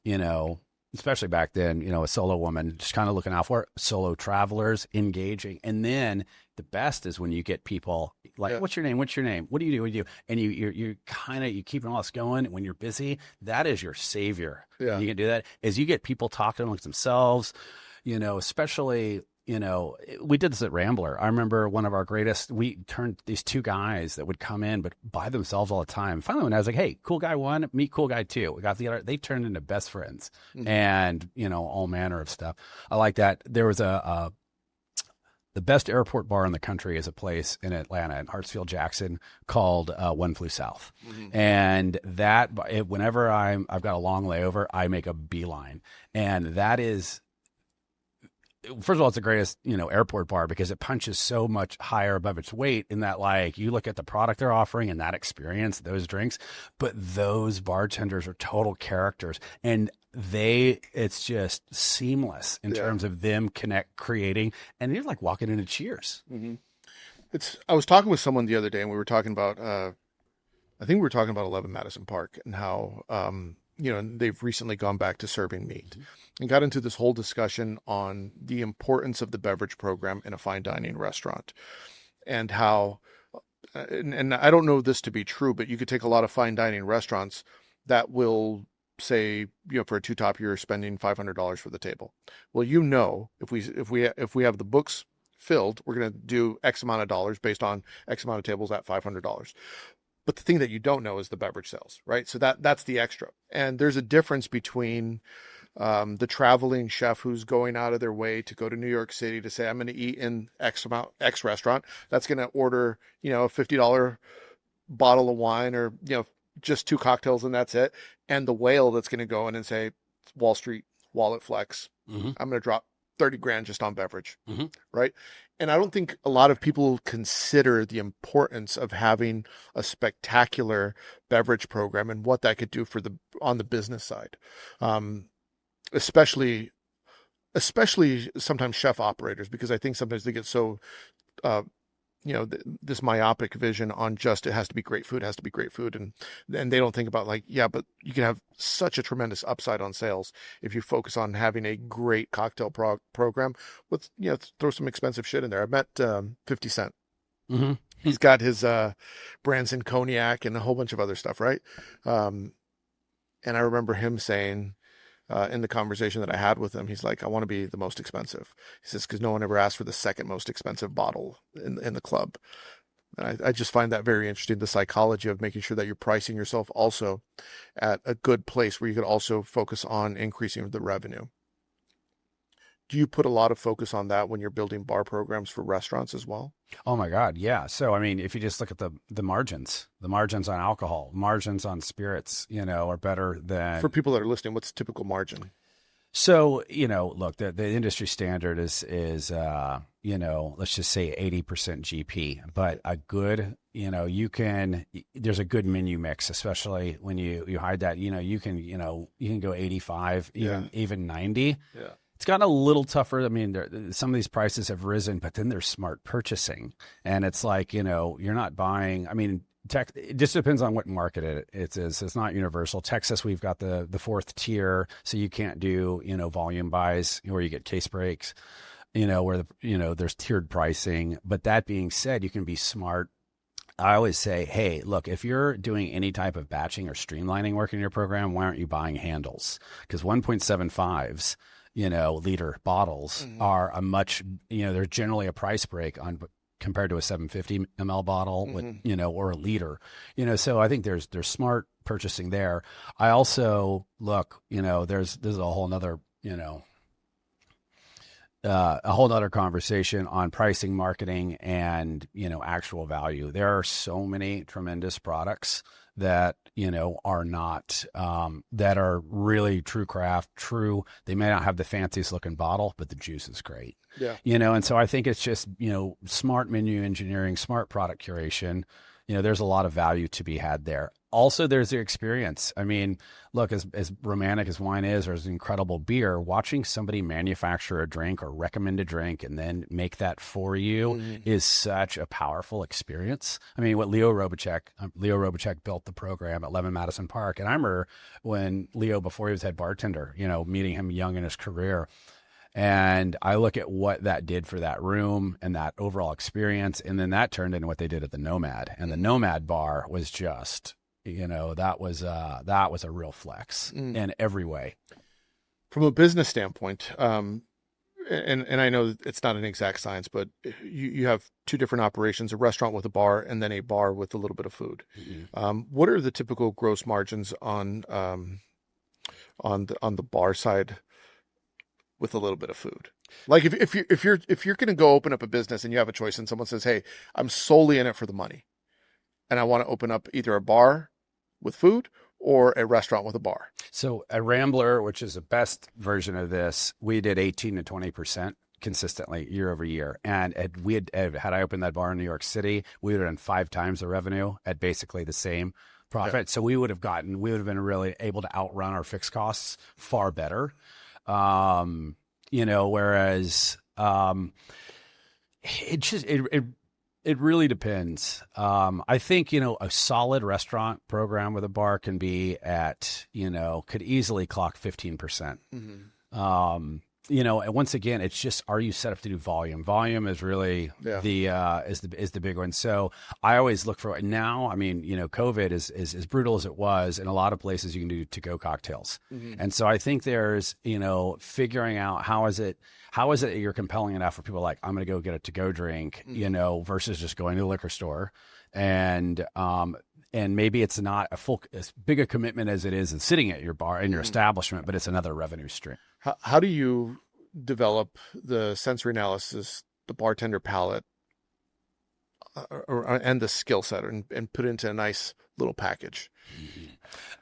back then, a solo woman, just kind of looking out for solo travelers, engaging. And then the best is when you get people like, what's your name? What's your name? What do you do? What do you do? And you keep all this going when you're busy. That is your savior. Yeah. You can do that as you get people talking amongst themselves, especially, we did this at Rambler. I remember one of our greatest, we turned these two guys that would come in, but by themselves all the time. Finally, when I was like, hey, cool guy one, meet cool guy two. We got the other, they turned into best friends and, all manner of stuff. I like that. There was the best airport bar in the country is a place in Atlanta, in Hartsfield Jackson, called One Flew South. And whenever I've got a long layover, I make a beeline. And that is, first of all, it's the greatest, airport bar, because it punches so much higher above its weight, in that, like, you look at the product they're offering and that experience, those drinks, but those bartenders are total characters, and it's just seamless in terms of them creating, and you're like walking into Cheers. I was talking with someone the other day, and we were talking about, I think we were talking about 11 Madison Park, and how, they've recently gone back to serving meat, and got into this whole discussion on the importance of the beverage program in a fine dining restaurant, and how, and I don't know this to be true, but you could take a lot of fine dining restaurants that will say, for a two top, you're spending $500 for the table. Well, if we have the books filled, we're going to do X amount of dollars based on X amount of tables at $500. But the thing that you don't know is the beverage sales, right? So that's the extra. And there's a difference between the traveling chef who's going out of their way to go to New York City to say, I'm going to eat in X restaurant. That's going to order, a $50 bottle of wine, or, just two cocktails and that's it. And the whale that's going to go in and say, Wall Street wallet flex. Mm-hmm. I'm going to drop 30 grand just on beverage. Mm-hmm. Right. And I don't think a lot of people consider the importance of having a spectacular beverage program and what that could do on the business side. Especially sometimes chef operators, because I think sometimes they get so, this myopic vision on just, it has to be great food, and they don't think about like, yeah, but you can have such a tremendous upside on sales if you focus on having a great cocktail program with, throw some expensive shit in there. I met 50 Cent. Mm-hmm. He's got his brands in cognac and a whole bunch of other stuff, right? And I remember him saying, in the conversation that I had with him, he's like, I want to be the most expensive. He says, because no one ever asked for the second most expensive bottle in the club. And I just find that very interesting, the psychology of making sure that you're pricing yourself also at a good place where you could also focus on increasing the revenue. Do you put a lot of focus on that when you're building bar programs for restaurants as well? Oh my God. Yeah. So, I mean, if you just look at the margins on alcohol, margins on spirits, are better than. For people that are listening, what's typical margin? So, look, the industry standard is let's just say 80% GP, but a good, there's a good menu mix, especially when you hide that, you can go 85, even 90. Yeah. It's gotten a little tougher. I mean, some of these prices have risen, but then there's smart purchasing. And it's like, you're not buying, I mean, it just depends on what market it is. It's not universal. Texas, we've got the fourth tier, so you can't do, volume buys where you get case breaks, where there's tiered pricing. But that being said, you can be smart. I always say, hey, look, if you're doing any type of batching or streamlining work in your program, why aren't you buying handles? Because 1.75s, liter bottles are a much, they're generally a price break on compared to a 750 ml bottle with, or a liter, so I think there's smart purchasing there. I also look, there's a whole nother, a whole nother conversation on pricing, marketing, and, actual value. There are so many tremendous products that, are not, that are really true craft, they may not have the fanciest looking bottle, but the juice is great. Yeah. And so I think it's just, smart menu engineering, smart product curation. There's a lot of value to be had there. Also, there's the experience. I mean, look, as romantic as wine is, or as incredible beer, watching somebody manufacture a drink or recommend a drink and then make that for you is such a powerful experience. I mean, what Leo Robichek built the program at Lemon Madison Park. And I remember when Leo, before he was head bartender, meeting him young in his career. And I look at what that did for that room and that overall experience. And then that turned into what they did at the Nomad. And the Nomad bar was just, that was a real flex in every way. From a business standpoint, and I know it's not an exact science, but you have two different operations, a restaurant with a bar and then a bar with a little bit of food. Mm-hmm. What are the typical gross margins on the bar side with a little bit of food? Like if you're going to go open up a business and you have a choice and someone says, hey, I'm solely in it for the money and I want to open up either a bar with food or a restaurant with a bar. So a Rambler, which is the best version of this, we did 18 to 20% consistently year over year. And had I opened that bar in New York City, we would have done 5 times the revenue at basically the same profit. Yeah. So we would have been really able to outrun our fixed costs far better. Whereas it really depends. I think, a solid restaurant program with a bar can be at, could easily clock 15%. Mm-hmm. and once again, it's just, are you set up to do volume? Volume is really is the big one. So I always look for now. I mean, COVID is as brutal as it was. In a lot of places, you can do to-go cocktails, and so I think there's figuring out how is it that you're compelling enough for people like, I'm going to go get a to-go drink, versus just going to the liquor store, and maybe it's not as big a commitment as it is in sitting at your bar in your establishment, but it's another revenue stream. How do you develop the sensory analysis, the bartender palate, and the skill set, and put it into a nice little package?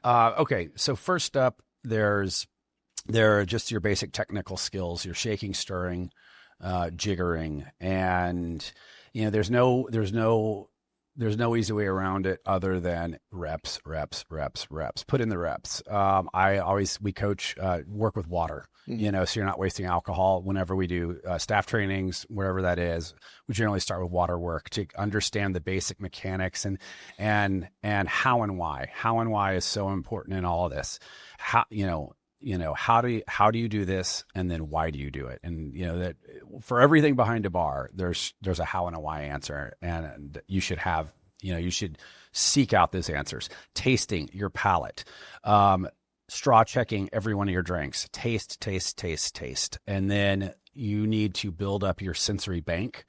Okay, so first up, there are just your basic technical skills, your shaking, stirring, jiggering, and there's no easy way around it other than reps. Put in the reps. We coach, work with water, so you're not wasting alcohol. Whenever we do staff trainings, wherever that is, we generally start with water work to understand the basic mechanics and how and why. How and why is so important in all of this. How do you do this, and then why do you do it? And that for everything behind a bar, there's a how and a why answer, and you should have you should seek out those answers. Tasting your palate, straw checking every one of your drinks. Taste, and then you need to build up your sensory bank.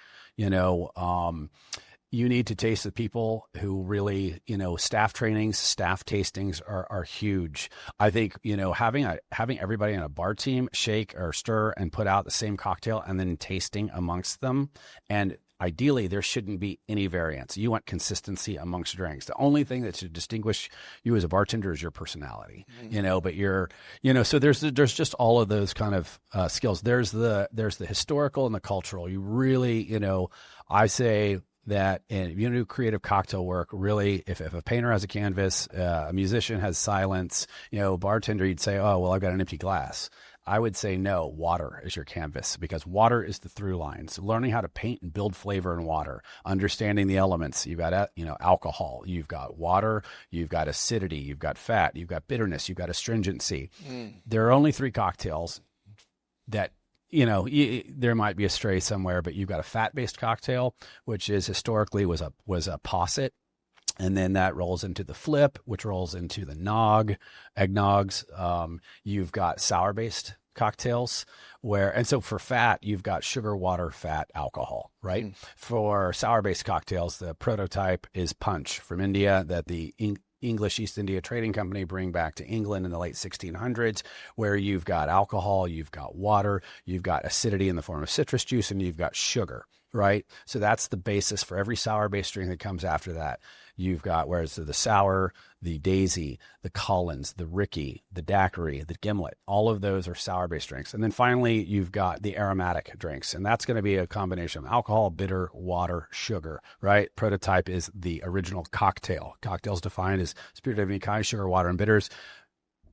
You need to taste the people who really, staff trainings, staff tastings are huge. I think, having everybody on a bar team shake or stir and put out the same cocktail and then tasting amongst them. And ideally, there shouldn't be any variance. You want consistency amongst drinks. The only thing that should distinguish you as a bartender is your personality, but so there's just all of those kind of skills. There's the historical and the cultural. You really, I say, that if you do creative cocktail work, really, if a painter has a canvas, a musician has silence, bartender, you'd say, oh, well, I've got an empty glass. I would say, no, water is your canvas, because water is the through line. So learning how to paint and build flavor in water, understanding the elements. You've got, alcohol, you've got water, you've got acidity, you've got fat, you've got bitterness, you've got astringency. There are only 3 cocktails that, there might be a stray somewhere, but you've got a fat-based cocktail, which is historically was a posset. And then that rolls into the flip, which rolls into the eggnogs. You've got sour-based cocktails and so for fat, you've got sugar, water, fat, alcohol, right? For sour-based cocktails, the prototype is punch from India that the English East India Trading Company bring back to England in the late 1600s, where you've got alcohol, you've got water, you've got acidity in the form of citrus juice, and you've got sugar, right? So that's the basis for every sour-based drink that comes after that. You've got, whereas the sour, the daisy, the Collins, the Ricky, the daiquiri, the gimlet, all of those are sour-based drinks. And then finally, you've got the aromatic drinks, and that's going to be a combination of alcohol, bitter, water, sugar, right? Prototype is the original cocktail. Cocktails defined as spirit of any kind, sugar, water, and bitters.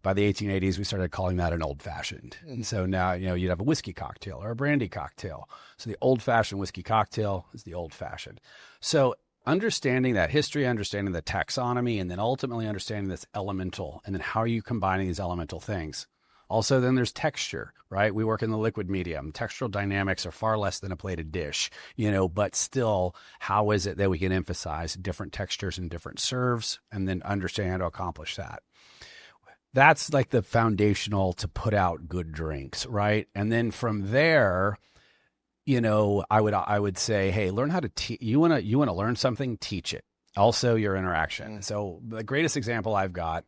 By the 1880s, we started calling that an old-fashioned. And so now, you'd have a whiskey cocktail or a brandy cocktail. So the old-fashioned whiskey cocktail is the old-fashioned. So understanding that history, understanding the taxonomy, and then ultimately understanding this elemental, and then how are you combining these elemental things? Also, then there's texture, right? We work in the liquid medium. Textural dynamics are far less than a plated dish, but still, how is it that we can emphasize different textures and different serves, and then understand how to accomplish that? That's like the foundational to put out good drinks, right? And then from there, I would say, hey, learn how to teach. You want to learn something, teach it. Also, your interaction. So the greatest example I've got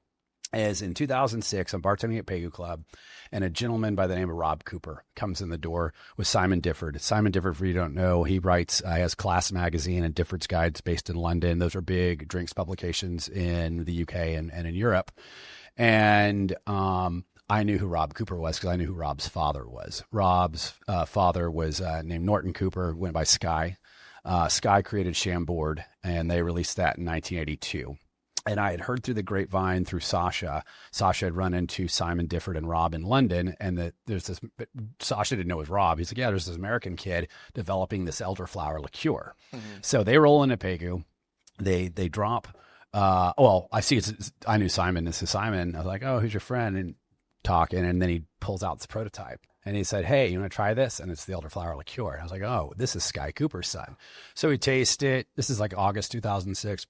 is in 2006, I'm bartending at Pegu Club, and a gentleman by the name of Rob Cooper comes in the door with Simon Difford. Simon Difford, for you who don't know, he has Class Magazine and Difford's Guides based in London. Those are big drinks publications in the UK and in Europe. And I knew who Rob Cooper was because I knew who Rob's father was. Rob's father was named Norton Cooper, went by Sky. Sky created Chambord, and they released that in 1982. And I had heard through the grapevine through Sasha. Sasha had run into Simon Difford and Rob in London, and there's this. Sasha didn't know it was Rob. He's like, yeah, there's this American kid developing this elderflower liqueur. So they roll into Pegu. They drop. I knew Simon. This is Simon. I was like, oh, who's your friend? And talking, and then he pulls out this prototype. And he said, hey, you want to try this? And it's the elderflower liqueur. I was like, oh, this is Sky Cooper's son. So we taste it. This is like August 2006.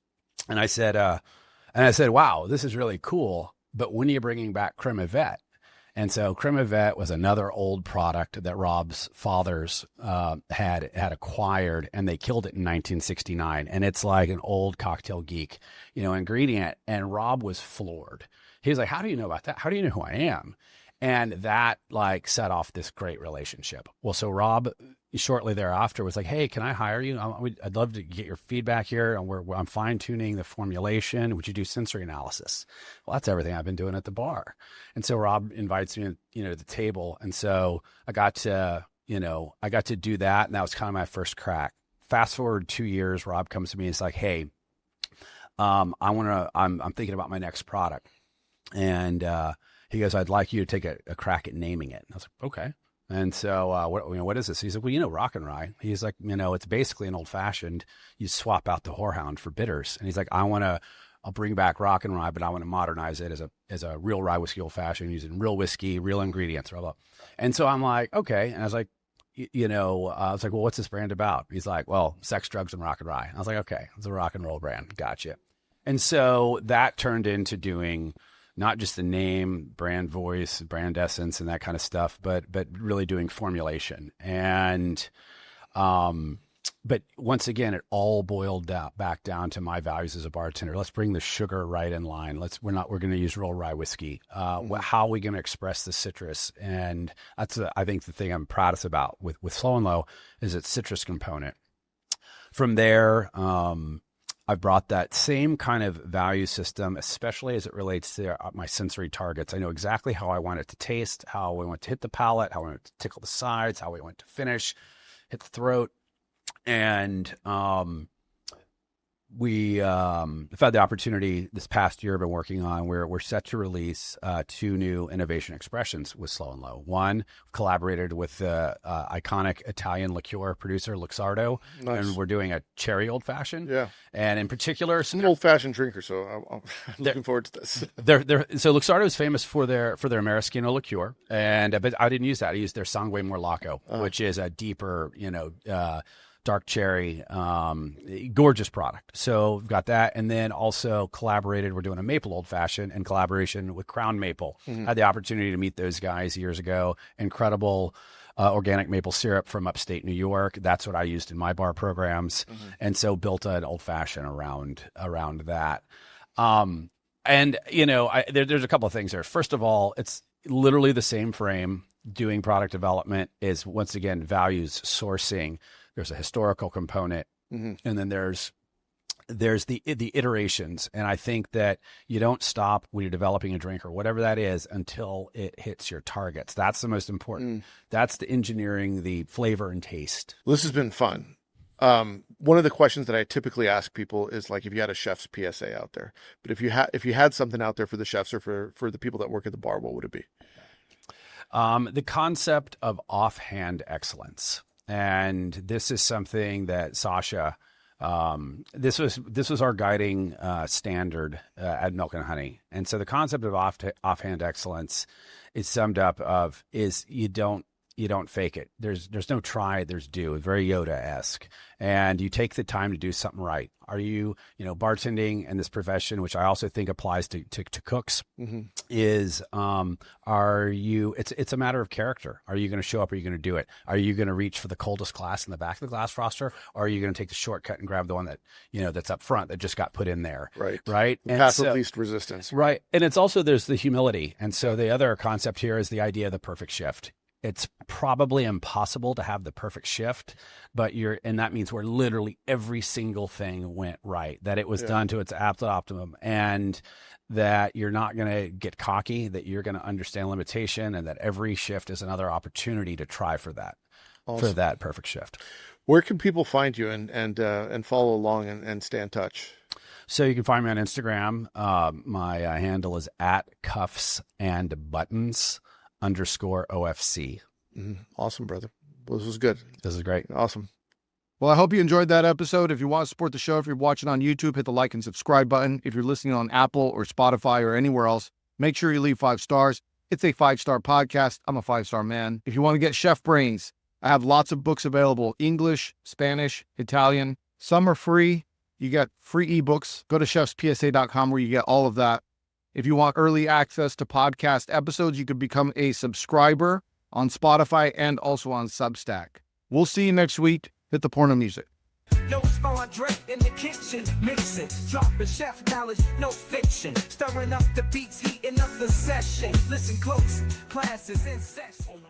And I said, wow, this is really cool. But when are you bringing back Creme Yvette? And so Creme Yvette was another old product that Rob's fathers had acquired, and they killed it in 1969. And it's like an old cocktail geek, ingredient. And Rob was floored. He was like, how do you know about that? How do you know who I am? And that like set off this great relationship. Well, so Rob shortly thereafter was like, hey, can I hire you? I'd love to get your feedback here. And I'm fine tuning the formulation. Would you do sensory analysis? Well, that's everything I've been doing at the bar. And so Rob invites me, to the table. And so I got to do that. And that was kind of my first crack. Fast forward 2 years, Rob comes to me and is like, hey, I'm thinking about my next product. And, he goes, I'd like you to take a crack at naming it. And I was like, okay. And so, what is this? He's like, well, Rock and Rye. He's like, it's basically an old fashioned. You swap out the Horehound for bitters. And he's like, I'll bring back Rock and Rye, but I want to modernize it as a real rye whiskey old fashioned using real whiskey, real ingredients, blah, blah. And so I'm like, okay. And I was like, well, what's this brand about? He's like, well, sex, drugs, and rock and rye. I was like, okay, it's a rock and roll brand. Gotcha. And so that turned into doing not just the name, brand voice, brand essence, and that kind of stuff, but really doing formulation. And, but once again, it all boiled back down to my values as a bartender. Let's bring the sugar right in line. We're going to use real rye whiskey. How are we going to express the citrus? And that's, I think, the thing I'm proudest about with Slow and Low is its citrus component. From there, I've brought that same kind of value system, especially as it relates to my sensory targets. I know exactly how I want it to taste, how I want to hit the palate, how I want it to tickle the sides, how I want to finish, hit the throat. And we've had the opportunity this past year, been working on, we're set to release 2 new innovation expressions with Slow and Low. One, collaborated with the iconic Italian liqueur producer Luxardo. Nice. And we're doing a cherry old fashioned. Yeah. And in particular, I'm an old fashioned drinker, so I'm looking forward to this. So Luxardo is famous for their maraschino liqueur, but I didn't use that. I used their Sangue Morlacco, which is a deeper, dark cherry, gorgeous product. So we've got that. And then also collaborated, we're doing a maple old fashioned in collaboration with Crown Maple. Mm-hmm. Had the opportunity to meet those guys years ago. Incredible organic maple syrup from upstate New York. That's what I used in my bar programs. Mm-hmm. And so built an old fashioned around that. There's a couple of things there. First of all, it's literally the same frame. Doing product development is, once again, values sourcing. There's a historical component, mm-hmm. and then there's the iterations. And I think that you don't stop when you're developing a drink or whatever that is until it hits your targets. That's the most important. That's the engineering, the flavor and taste. Well, this has been fun. One of the questions that I typically ask people is like, if you had a chef's PSA out there, but if you had something out there for the chefs or for the people that work at the bar, what would it be? The concept of offhand excellence. And this is something that Sasha, this was our guiding standard at Milk and Honey. And so the concept of offhand excellence is summed up is you don't fake it. There's no try, there's do. Very Yoda-esque. And you take the time to do something right. Are you, bartending and this profession, which I also think applies to cooks, mm-hmm. is, it's a matter of character. Are you going to show up? Are you going to do it? Are you going to reach for the coldest glass in the back of the glass froster? Or are you going to take the shortcut and grab the one that, that's up front that just got put in there? Right. Right. And path of least resistance. Right. And it's also, there's the humility. And so the other concept here is the idea of the perfect shift. It's probably impossible to have the perfect shift, and that means where literally every single thing went right, that it was done to its absolute optimum, and that you're not going to get cocky, that you're going to understand limitation, and that every shift is another opportunity to try for that, awesome. For that perfect shift. Where can people find you and follow along and stay in touch? So you can find me on Instagram. My handle is @cuffsandbuttons_OFC. Mm-hmm. Awesome, brother. Well, this was good. This is great. Awesome. Well, I hope you enjoyed that episode. If you want to support the show, if you're watching on YouTube, hit the like and subscribe button. If you're listening on Apple or Spotify or anywhere else, make sure you leave 5 stars. It's a 5-star podcast. I'm a 5-star man. If you want to get chef brains, I have lots of books available: English, Spanish, Italian. Some are free. You get free ebooks. Go to chefspsa.com where you get all of that. If you want early access to podcast episodes, you could become a subscriber on Spotify and also on Substack. We'll see you next week. Hit the porno music. No, it's André in the kitchen, mixing, dropping chef knowledge, no fiction, stirring up the beats, heating up the session. Listen close, classes in session.